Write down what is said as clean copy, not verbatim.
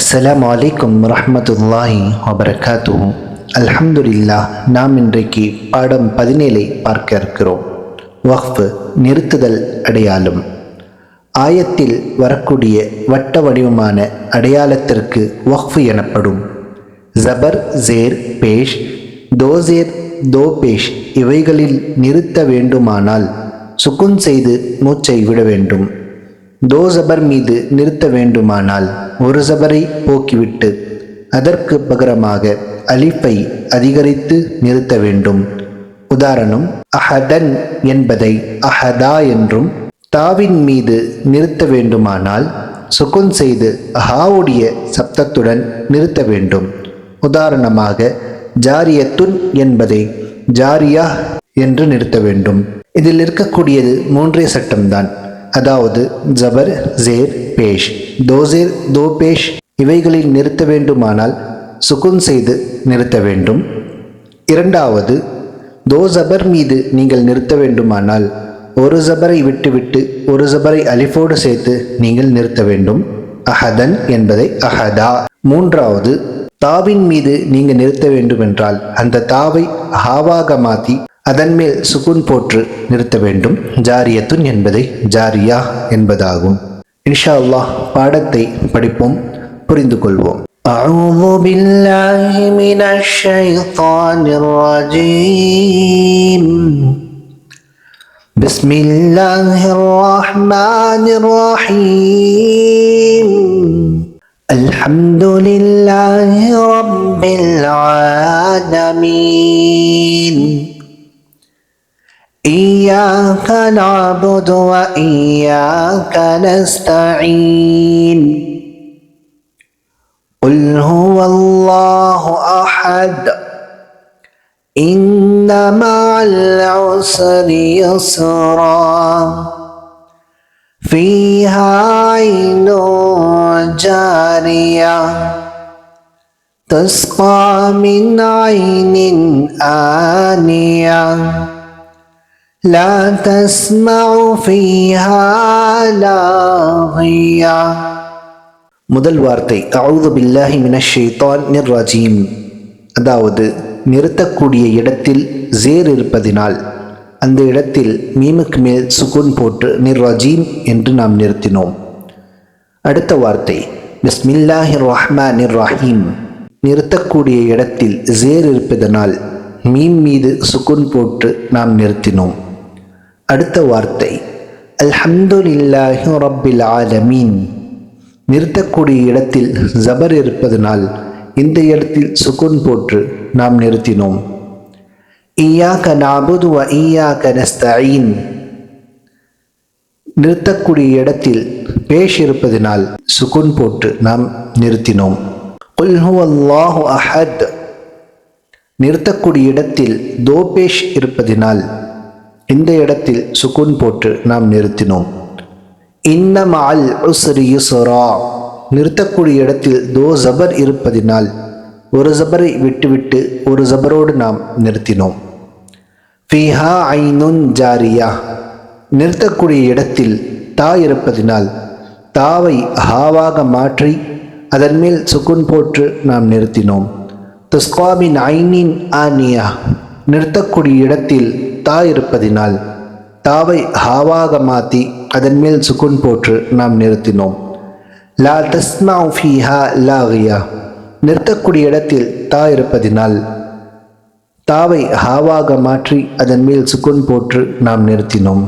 அஸ்ஸலாமு அலைக்கும் வரஹ்மத்துல்லாஹி வபரகாத்துஹு. அல்ஹம்துலில்லாஹ். நாம் இன்றைக்கு பாடம் 17 பார்க்க இருக்கிறோம். வக்ஃப், நிறுத்துதல் அடையாளம். ஆயத்தில் வரக்கூடிய வட்ட வடிவமான அடையாளத்திற்கு வக்ஃப் எனப்படும். ஜபர், ஜேர், பேஷ், தோசேர், தோபேஷ் இவைகளில் நிறுத்த வேண்டுமானால் சுக்குன் செய்து மூச்சை விட வேண்டும். தோ ஜபர் மீது நிறுத்த வேண்டுமானால் ஒரு ஜபரை போக்கிவிட்டு அதற்கு பகரமாக அலிஃபை அதிகரித்து நிறுத்த வேண்டும். உதாரணம், அஹதன் என்பதை அஹதா என்றும், தாவின் மீது நிறுத்த வேண்டுமானால் சுக்குன் செய்து ஹாவுடைய சப்தத்துடன் நிறுத்த வேண்டும். உதாரணமாக, ஜாரியத்துன் என்பதை ஜாரியா என்று நிறுத்த வேண்டும். இதில் இருக்கக்கூடியது மூன்றே சட்டம்தான். அதாவது ஜபர், ஜேர், பேஷ். தோசேர், தோபேஷ் இவைகளில் நிறுத்த வேண்டுமானால் சுக்குன் செய்து நிறுத்த வேண்டும். இரண்டாவது, தோ ஜபர் மீது நீங்கள் நிறுத்த வேண்டுமானால் ஒரு ஜபரை விட்டுவிட்டு ஒரு ஜபரை அலிஃபோடு சேர்த்து நீங்கள் நிறுத்த வேண்டும். அஹதன் என்பதை அஹதா. மூன்றாவது, தாவின் மீது நீங்கள் நிறுத்த வேண்டுமென்றால் அந்த தாவை ஹாவாக மாற்றி அதன் மேல் சுக்குன் போற்று நிறுத்த வேண்டும். ஜாரியத்துன் என்பதை ஜாரியா என்பதாகும். இன்ஷா அல்லாஹ் பாடத்தை படிப்போம், புரிந்து கொள்வோம். أعوذ بالله من الشيطان الرجيم. بسم الله الرحمن الرحيم. الحمد لله رب العالمين. إياك نعبد وإياك نستعين. قل هو الله أحد. إن مع العسر يسرا. فيها عين جارية تسقى من عين آنية لا تسمع فيها لاغية. முதல் வார்த்தை அஊது பில்லாஹி மினஷ் ஷைத்தானிர் ரஜீம். அதாவது நிறுத்தக்கூடிய இடத்தில் ஜேர் இருப்பதினால் அந்த இடத்தில் மீமுக்கு மேல் சுக்குன் போட்டு நிர்ரஜீம் என்று நாம் நிறுத்தினோம். அடுத்த வார்த்தை பிஸ்மில்லாஹிர் ரஹ்மானிர் ரஹீம். நிறுத்தக்கூடிய இடத்தில் ஜேர் இருப்பதனால் மீம் மீது சுக்குன் போட்டு நாம் நிறுத்தினோம். அடுத்த வார்த்தை அல்ஹம்துலில்லாஹி ரப்பில் ஆலமீன். நிறுத்தக்கூடிய இடத்தில் ஜபர் இருப்பதனால் இந்த இடத்தில் சுக்குன் போட்டு நாம் நிறுத்தினோம். இய்யாக நஅபுது வ இய்யாக நஸ்தஈன். நிறுத்தக்கூடிய இடத்தில் பேஷ் இருப்பதனால் சுக்குன் போட்டு நாம் நிறுத்தினோம். குல் ஹுவல்லாஹு அஹத். நிறுத்தக்கூடிய இடத்தில் தோபேஷ் இருப்பதினால் இந்த இடத்தில் சுக்குன் போட்டு நாம் நிறுத்தினோம். இன்ன மஅல் உஸ்ரி யுஸ்ரா. நிறுத்தக்கூடிய இடத்தில் தோ ஜபர் இருப்பதினால் ஒரு ஜபரை விட்டுவிட்டு ஒரு ஜபரோடு நாம் நிறுத்தினோம். ஃபீஹா ஐனுன் ஜாரியா. நிறுத்தக்கூடிய இடத்தில் தா இருப்பதினால் தாவை ஹாவாக மாற்றி அதன் மேல் சுக்குன் போட்டு நாம் நிறுத்தினோம். துஸ்கா மின் ஐனின் ஆனியா. நிறுத்தக்கூடிய இடத்தில் தா இருப்பதினால் தாவை ஹாவாக மாற்றி அதன் மேல் சுக்குன் போட்டு நாம் நிறுத்தினோம். லா தஸ்மஉ ஃபீஹா லாகியா. நிறுத்தக்கூடிய இடத்தில் தா இருப்பதினால் தாவை ஹாவாக மாற்றி அதன் மேல் சுக்குன் போட்டு நாம் நிறுத்தினோம்.